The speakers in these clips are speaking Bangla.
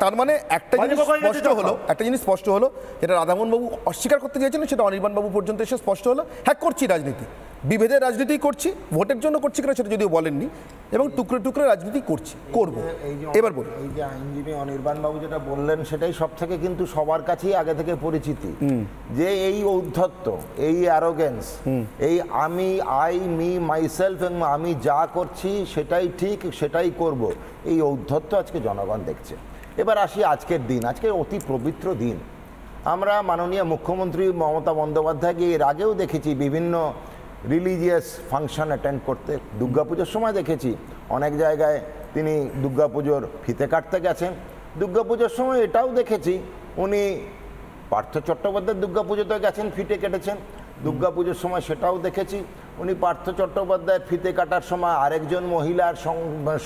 তার মানে একটা জিনিস স্পষ্ট হলো, যেটা রাধামোহন বাবু অস্বীকার করতে চেয়েছিলেন সেটা অনির্বাণ বাবু পর্যন্ত এসে স্পষ্ট হলো। হ্যাঁ, করছি রাজনীতি, বিভেদের রাজনীতি করছি, ভোটের জন্য করছি কিনা সেটা যদিও বলেননি, এবং টুকরো টুকরো রাজনীতি করছি, করব। এবার বলুন, এই যে আইনজীবী অনির্বাণ বাবু যেটা বললেন সেটাই সব থেকে কিন্তু সবার কাছেই আগে থেকে পরিচিতি, যে এই ঔদ্ধত্য, এই অ্যারোগেন্স, এই আমি, আই, মি, মাইসেলফ, এবং আমি যা করছি সেটাই ঠিক, সেটাই করব, এই ঔদ্ধত্য আজকে জনগণ দেখছে। এবার আসি আজকের দিন, আজকে অতি পবিত্র দিন। আমরা মাননীয় মুখ্যমন্ত্রী মমতা বন্দ্যোপাধ্যায়কে এর আগেও দেখেছি বিভিন্ন রিলিজিয়াস ফাংশন অ্যাটেন্ড করতে। দুর্গাপুজোর সময় দেখেছি অনেক জায়গায় তিনি দুর্গাপুজোর ফিতে কাটতে গেছেন। দুর্গাপুজোর সময় এটাও দেখেছি উনি পার্থ চট্টোপাধ্যায়ের দুর্গাপুজোতে গেছেন, ফিতে কেটেছেন। দুর্গাপুজোর সময় সেটাও দেখেছি উনি পার্থ চট্টোপাধ্যায়ের ফিতে কাটার সময় আরেকজন মহিলার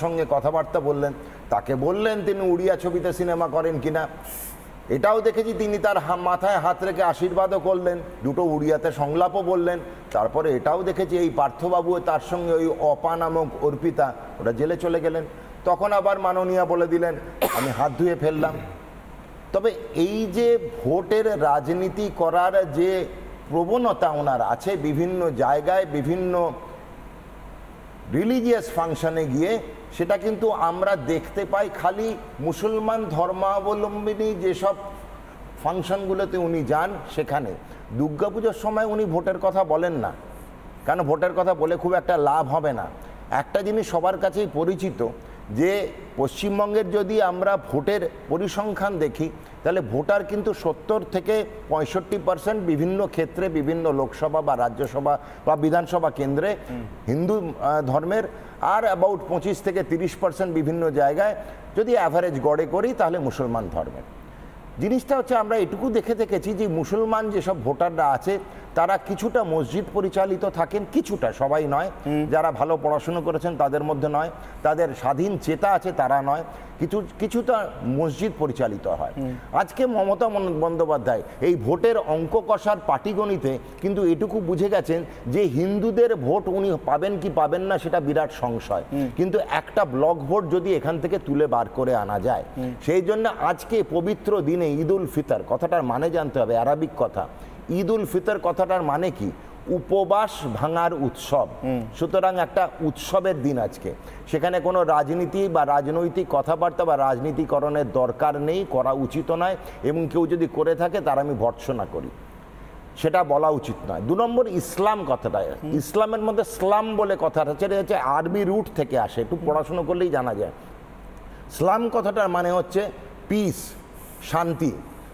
সঙ্গে কথাবার্তা বললেন, তাকে বললেন তিনি উড়িয়া ছবিতে সিনেমা করেন কিনা। এটাও দেখেছি তিনি তার মাথায় হাত রেখে আশীর্বাদও করলেন, দুটো উড়িয়াতে সংলাপও বললেন। তারপরে এটাও দেখেছি এই পার্থবাবু তার সঙ্গে ওই অপা নামক অর্পিতা ওরা জেলে চলে গেলেন, তখন আবার মাননীয়া বলে দিলেন আমি হাত ধুয়ে ফেললাম। তবে এই যে ভোটের রাজনীতি করার যে প্রবণতা ওনার আছে, বিভিন্ন জায়গায় বিভিন্ন রিলিজিয়াস ফাংশনে গিয়ে, সেটা কিন্তু আমরা দেখতে পাই খালি মুসলমান ধর্মাবলম্বিনী যেসব ফাংশনগুলোতে উনি যান সেখানে। দুর্গাপুজোর সময় উনি ভোটের কথা বলেন না, কারণ ভোটের কথা বলে খুব একটা লাভ হবে না। একটা জিনিস সবার কাছেই পরিচিত, যে পশ্চিমবঙ্গের যদি আমরা ভোটের পরিসংখ্যান দেখি তাহলে ভোটার কিন্তু 70 থেকে 65% বিভিন্ন ক্ষেত্রে, বিভিন্ন লোকসভা বা রাজ্যসভা বা বিধানসভা কেন্দ্রে হিন্দু ধর্মের, আর অ্যাবাউট 25 থেকে 30% বিভিন্ন জায়গায়, যদি অ্যাভারেজ গড়ে করি তাহলে মুসলমান ধর্মের। জিনিসটা হচ্ছে আমরা এটুকু দেখেছি যে মুসলমান যেসব ভোটাররা আছে তারা কিছুটা মসজিদ পরিচালিত থাকেন, কিছুটা, সবাই নয়, যারা ভালো পড়াশুনো করেছেন তাদের মধ্যে নয়, তাদের স্বাধীন চেতা আছে তারা নয়, কিছুটা মসজিদ পরিচালিত হয়। আজকে মমতা বন্দ্যোপাধ্যায় এই ভোটের অঙ্ক কষার পাটিগণিতে কিন্তু এটুকু বুঝে গেছেন যে হিন্দুদের ভোট উনি পাবেন কি পাবেন না সেটা বিরাট সংশয়, কিন্তু একটা ব্লক ভোট যদি এখান থেকে তুলে বার করে আনা যায়, সেই জন্য আজকে পবিত্র দিনে ঈদ উল ফিতর কথাটার মানে জানতে হবে, আরবিক কথা। ঈদ উল ফিতর কথাটার মানে কি? উপবাস ভাঙার উৎসব। সুতরাং একটা উৎসবের দিন আজকে, সেখানে কোনো রাজনীতি বা রাজনৈতিক কথাবার্তা বা রাজনীতিকরণের দরকার নেই, করা উচিত নয়, এবং কেউ যদি করে থাকে তার আমি ভর্ৎসনা করি, সেটা বলা উচিত নয়। 2 নম্বর, ইসলাম কথাটা, ইসলামের মধ্যে ইসলাম বলে কথাটা, সেটা হচ্ছে আরবি রুট থেকে আসে, একটু পড়াশুনো করলেই জানা যায়। ইসলাম কথাটার মানে হচ্ছে পিস, শান্তি।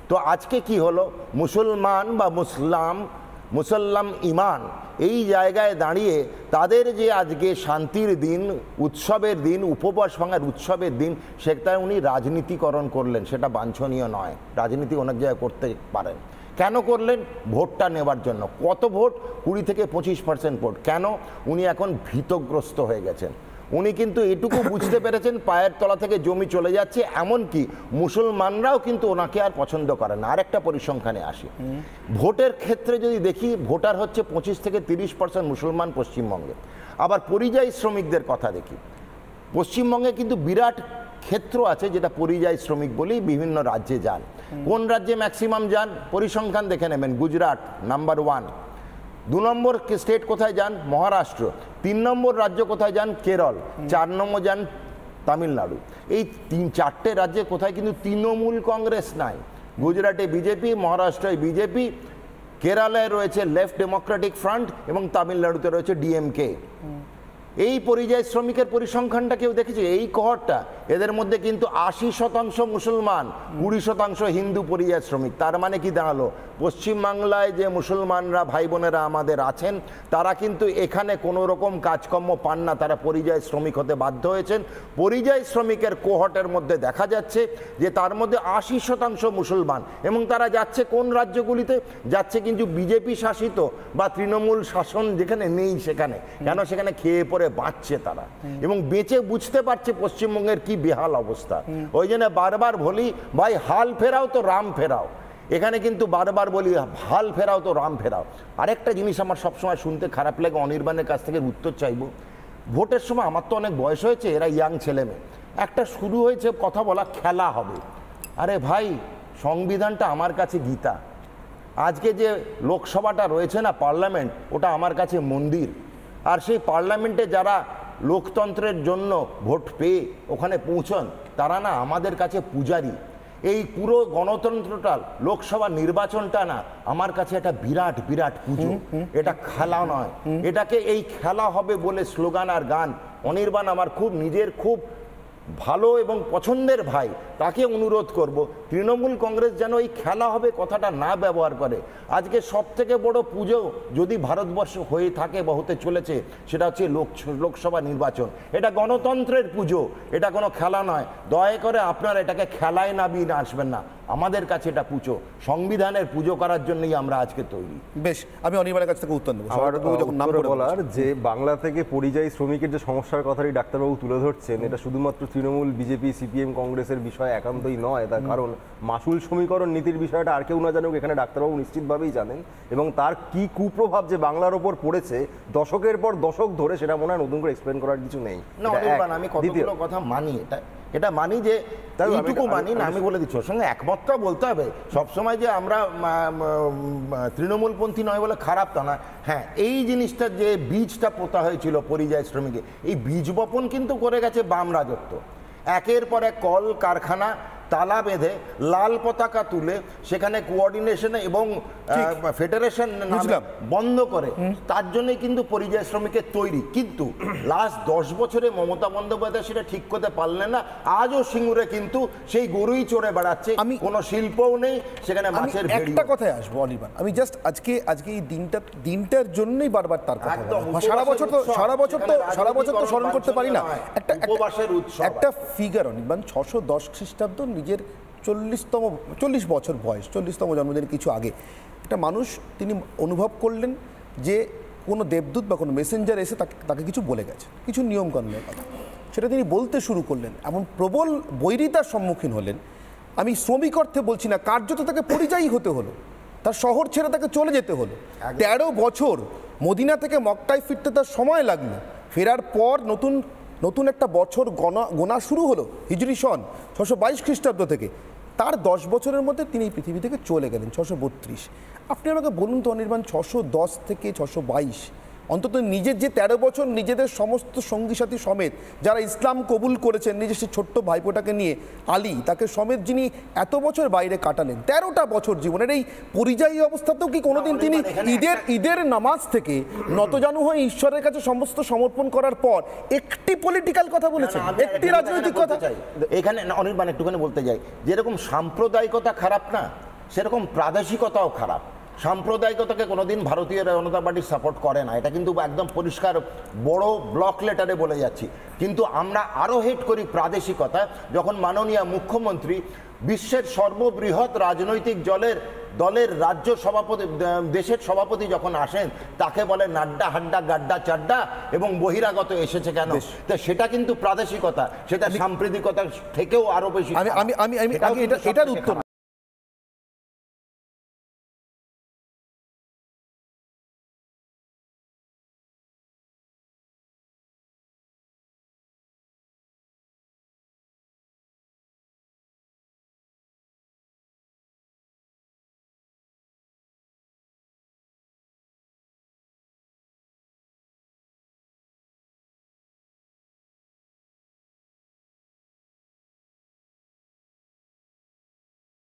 তো আজকে কি হলো, মুসলমান বা মুসল্লাম ইমান, এই জায়গায় দাঁড়িয়ে তাদের যে আজকে শান্তির দিন, উৎসবের দিন, উপবাস ভাঙার উৎসবের দিন, সেটা উনি রাজনীতিকরণ করলেন, সেটা বাঞ্ছনীয় নয়। রাজনীতি অনেক জায়গায় করতে পারেন, কেন করলেন? ভোটটা নেবার জন্য। কত ভোট? 20 থেকে 25% ভোট। কেন? উনি এখন ভীতগ্রস্ত হয়ে গেছেন। উনি কিন্তু এটুকু বুঝতে পেরেছেন পায়ের তলা থেকে জমি চলে যাচ্ছে, এমনকি মুসলমানরাও কিন্তু ওনাকে আর পছন্দ করে না। আরেকটা পরিসংখ্যানে আসি, ভোটের ক্ষেত্রে যদি দেখি, ভোটার হচ্ছে 25 থেকে 30% মুসলমান পশ্চিমবঙ্গে। আবার পরিযায়ী শ্রমিকদের কথা দেখি, পশ্চিমবঙ্গে কিন্তু বিরাট ক্ষেত্র আছে যেটা পরিযায়ী শ্রমিক বলেই বিভিন্ন রাজ্যে যান। কোন রাজ্যে ম্যাক্সিমাম যান? পরিসংখ্যান দেখে নেবেন, গুজরাট নাম্বার 1। 2 নম্বর স্টেট কোথায় যান? মহারাষ্ট্র। 3 নম্বর রাজ্য কোথায় যান? কেরল। 4 নম্বর যান তামিলনাড়ু। এই 3-4টে রাজ্যে কোথায় কিন্তু তৃণমূল কংগ্রেস নাই। গুজরাটে বিজেপি, মহারাষ্ট্রে বিজেপি, কেরালায় রয়েছে লেফট ডেমোক্রেটিক ফ্রন্ট, এবং তামিলনাড়ুতে রয়েছে ডিএমকে। এই পরিযায়ী শ্রমিকের পরিসংখ্যানটা কেউ দেখেছে? এই কোহরটা, এদের মধ্যে কিন্তু 80% মুসলমান, 20% হিন্দু পরিযায়ী শ্রমিক। তার মানে কি দাঁড়ালো? পশ্চিমবাংলায় যে মুসলমানরা ভাই বোনেরা আমাদের আছেন, তারা কিন্তু এখানে কোনো রকম কাজকর্ম পান না, তারা পরিযায়ী শ্রমিক হতে বাধ্য হয়েছেন। পরিযায়ী শ্রমিকের কোহর্টের মধ্যে দেখা যাচ্ছে যে তার মধ্যে 80% মুসলমান, এবং তারা যাচ্ছে কোন রাজ্যগুলিতে? যাচ্ছে কিন্তু বিজেপি শাসিত বা তৃণমূল শাসন যেখানে নেই সেখানে। কেন? সেখানে খেয়ে পরে বাঁচছে তারা, এবং বেঁচে বুঝতে পারছে পশ্চিমবঙ্গের কি বেহাল অবস্থা। ওই জন্য বারবার বলি, ভাই হাল ফেরাও তো রাম ফেরাও। এখানে কিন্তু বারবার বলি হাল ফেরাও তো রাম ফেরাও। আরেকটা জিনিস আমার সবসময় শুনতে খারাপ লাগে, অনির্বাণের কাছ থেকে উত্তর চাইব। ভোটের সময়, আমার তো অনেক বয়স হয়েছে, এরা ইয়াং ছেলে মেয়ে, একটা শুরু হয়েছে কথা বলা খেলা হবে। আরে ভাই, সংবিধানটা আমার কাছে গীতা। আজকে যে লোকসভাটা রয়েছে না, পার্লামেন্ট, ওটা আমার কাছে মন্দির। আর সেই পার্লামেন্টে যারা লোকতন্ত্রের জন্য ভোট পেয়ে ওখানে পৌঁছন, তারা না আমাদের কাছে পূজারী। এই পুরো গণতন্ত্রটা, লোকসভা নির্বাচনটা না আমার কাছে একটা বিরাট বিরাট পুজো। এটা খেলা নয়। এটাকে এই খেলা হবে বলে স্লোগান আর গান, অনির্বাণ আমার নিজের খুব ভালো এবং পছন্দের ভাই, তাকে অনুরোধ করব তৃণমূল কংগ্রেস যেন এই খেলা হবে কথাটা না ব্যবহার করে। আজকে সব থেকে বড় পুজো যদি ভারতবর্ষ হয়ে থাকে বা হতে চলেছে, সেটা হচ্ছে লোকসভা নির্বাচন। এটা গণতন্ত্রের পুজো, এটা কোনো খেলা নয়। দয়া করে আপনারা এটাকে খেলায় নামিয়ে আসবেন না। আমাদের কাছে এটা পুজো, সংবিধানের পুজো করার জন্যই আমরা আজকে তৈরি। বেশ, আমি অনির্বাণের কাছ থেকে উত্তর নেব। যখন নাম বলার যে বাংলা থেকে পরিযায়ী শ্রমিকের যে সমস্যার কথাটি ডাক্তারবাবু তুলে ধরছেন, এটা শুধুমাত্র তৃণমূল, বিজেপি, সিপিএম, কংগ্রেসের বিষয় একান্তই নয়। তার কারণ মাসুল সমীকরণ নীতির বিষয়টা আর কেউ না জানুক, এখানে ডাক্তারবাবু নিশ্চিতভাবেই জানেন। এবং তার কি কুপ্রভাব যে বাংলার ওপর পড়েছে দশকের পর দশক ধরে, সেটা মনে হয় নতুন করে এক্সপ্লেন করার কিছু নেই। আমি কতগুলো কথা মানি, এটা মানি যে এইটুকু মানি না, আমি বলে দিচ্ছি ওর সঙ্গে একমতটা বলতে হবে। সবসময় যে আমরা তৃণমূলপন্থী নয় বলে খারাপ তা না। হ্যাঁ, এই জিনিসটা যে বীজটা পোতা হয়েছিল পরিযায়ী শ্রমিকে, এই বীজ বপন কিন্তু করে গেছে বাম রাজত্ব। একের পর এক কল কারখানা তালা বেঁধে লাল পতাকা তুলে সেখানে কোঅর্ডিনেশন এবং ফেডারেশন বন্ধ করে, তার জন্যই কিন্তু পরিযায়ী শ্রমিকের তৈরি। কিন্তু লাস্ট 10 বছরে মমতা বন্দ্যোপাধ্যায় সেটা ঠিক করতে পারলেন না। আজও সিঙ্গুরে কিন্তু সেই গরুই চড়ে বেড়াচ্ছে, কোনো শিল্পও নেই সেখানে, মাছের ভেড়ি। একটা কথায় আসবো অনির্বাণ, আমি জাস্ট আজকে এই দিনটার জন্যই বারবার তার কথা বলা। সারা বছর তো স্মরণ করতে পারি না। একটা ফিগার অনির্বাণ, 610 খ্রিস্টাব্দ, নিজের 40 বছর বয়স, 40তম জন্মদিনের কিছু আগে একটা মানুষ তিনি অনুভব করলেন যে কোনো দেবদূত বা কোনো মেসেঞ্জার এসে তাকে কিছু বলে গেছে, কিছু নিয়মকানুনের কথা। সেটা তিনি বলতে শুরু করলেন, এমন প্রবল বৈরিতার সম্মুখীন হলেন। আমি শ্রমিক অর্থে বলছি না, কার্যত তাকে পরিযায়ী হতে হলো, তার শহর ছেড়ে তাকে চলে যেতে হলো। 13 বছর মদিনা থেকে মক্কায় ফিরতে তার সময় লাগলো। ফেরার পর নতুন একটা বছর গোনা শুরু হলো, হিজরি সন 622 খ্রিস্টাব্দ থেকে। তার 10 বছরের মধ্যে তিনি এই পৃথিবী থেকে চলে গেলেন 632। আপনি আমাকে বলুন তো অনির্বাণ, 610 থেকে 622, অন্তত নিজের যে 13 বছর নিজেদের সমস্ত সঙ্গী সাথী সমেত যারা ইসলাম কবুল করেছেন, নিজের সে ছোট্ট ভাইপোটাকে নিয়ে আলী তাকে সমেত, যিনি এত বছর বাইরে কাটালেন, 13টা বছর জীবনের এই পরিযায়ী অবস্থাতেও কি কোনোদিন তিনি ঈদের নামাজ থেকে নতজানু হয়ে ঈশ্বরের কাছে সমস্ত সমর্পণ করার পর একটি পলিটিক্যাল কথা বলেছেন, একটি রাজনৈতিক কথা? এখানে অনির্বাণ একটুখানি বলতে যাই, যেরকম সাম্প্রদায়িকতা খারাপ না, সেরকম প্রাদেশিকতাও খারাপ। সাম্প্রদায়িকতাকে কোনোদিন ভারতীয় জনতা পার্টি সাপোর্ট করে না, এটা কিন্তু একদম পরিষ্কার বড় ব্লক লেটারে বলে যাচ্ছি। কিন্তু আমরা আরও হেট করি প্রাদেশিকতা, যখন মাননীয় মুখ্যমন্ত্রী বিশ্বের সর্ববৃহৎ রাজনৈতিক দলের রাজ্য সভাপতি, দেশের সভাপতি যখন আসেন, তাকে বলে নাড্ডা হাড্ডা গাড্ডা চাড্ডা এবং বহিরাগত এসেছে কেন? তো সেটা কিন্তু প্রাদেশিকতা, সেটা সাম্প্রদায়িকতার থেকেও আরো বেশি। আমি এটার উত্তর